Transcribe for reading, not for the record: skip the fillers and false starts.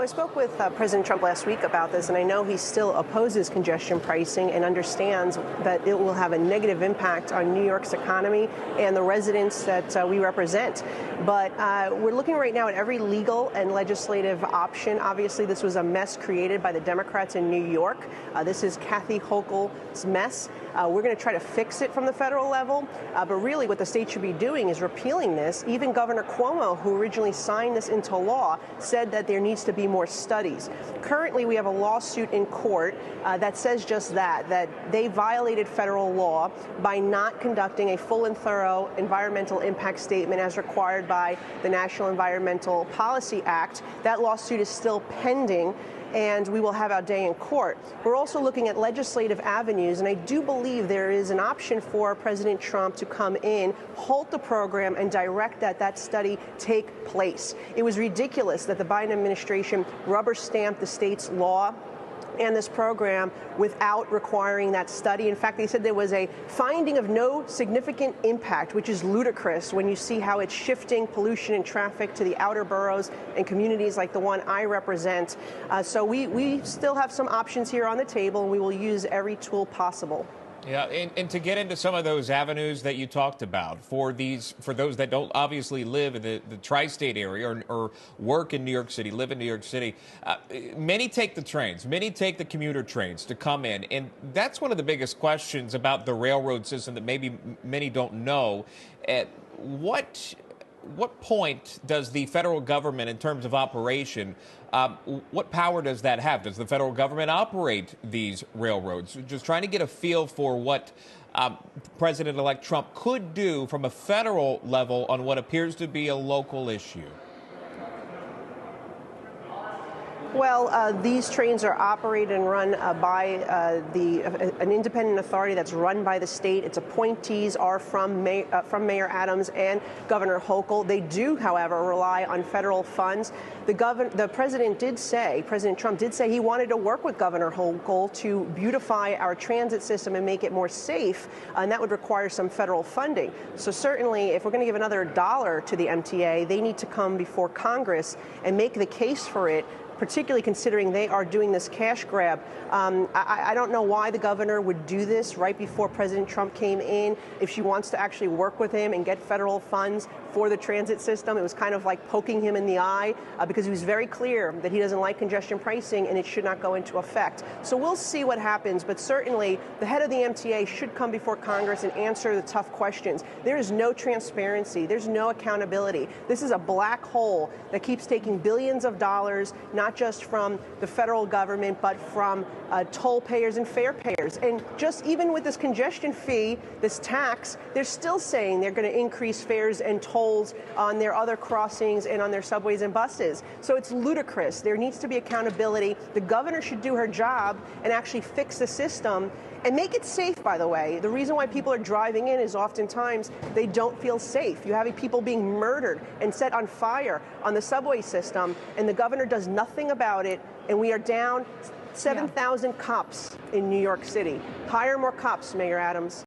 Well, I spoke with President Trump last week about this, and I know he still opposes congestion pricing and understands that it will have a negative impact on New York's economy and the residents that we represent. But we're looking right now at every legal and legislative option. Obviously, this was a mess created by the Democrats in New York. This is Kathy Hochul's mess. We're going to try to fix it from the federal level, but really what the state should be doing is repealing this. Even Governor Cuomo, who originally signed this into law, said that there needs to be more studies. Currently, we have a lawsuit in court that says just that they violated federal law by not conducting a full and thorough environmental impact statement as required by the National Environmental Policy Act. That lawsuit is still pending, and we will have our day in court. We're also looking at legislative avenues, and I do believe there is an option for President Trump to come in, halt the program, and direct that study take place. It was ridiculous that the Biden administration rubber-stamped the state's law and this program without requiring that study. In fact, they said there was a finding of no significant impact, which is ludicrous when you see how it's shifting pollution and traffic to the outer boroughs and communities like the one I represent. So we still have some options here on the table, and we will use every tool possible. Yeah, and to get into some of those avenues that you talked about, for those that don't obviously live in the tri-state area or work in New York City, live in New York City, many take the trains, many take the commuter trains to come in. And that's one of the biggest questions about the railroad system that maybe many don't know. At what point does the federal government, in terms of operation, what power does that have? Does the federal government operate these railroads? Just trying to get a feel for what President-elect Trump could do from a federal level on what appears to be a local issue. Well, these trains are operated and run by an independent authority that's run by the state. Its appointees are from Mayor Adams and Governor Hochul. They do, however, rely on federal funds. The President Trump did say he wanted to work with Governor Hochul to beautify our transit system and make it more safe, and that would require some federal funding. So certainly, if we're going to give another $1 to the MTA, they need to come before Congress and make the case for it, particularly considering they are doing this cash grab. I don't know why the governor would do this right before President Trump came in. If she wants to actually work with him and get federal funds for the transit system, it was kind of like poking him in the eye because he was very clear that he doesn't like congestion pricing and it should not go into effect. So we'll see what happens, but certainly the head of the MTA should come before Congress and answer the tough questions. There is no transparency. There's no accountability. This is a black hole that keeps taking billions of dollars, not just from the federal government, but from toll payers and fare payers. And just even with this congestion fee, this tax, they're still saying they're going to increase fares and tolls on their other crossings and on their subways and buses. So it's ludicrous. There needs to be accountability. The governor should do her job and actually fix the system and make it safe, by the way. The reason why people are driving in is oftentimes they don't feel safe. You have people being murdered and set on fire on the subway system, and the governor does nothing about it, and we are down 7,000 cops in New York City. Hire more cops, Mayor Adams.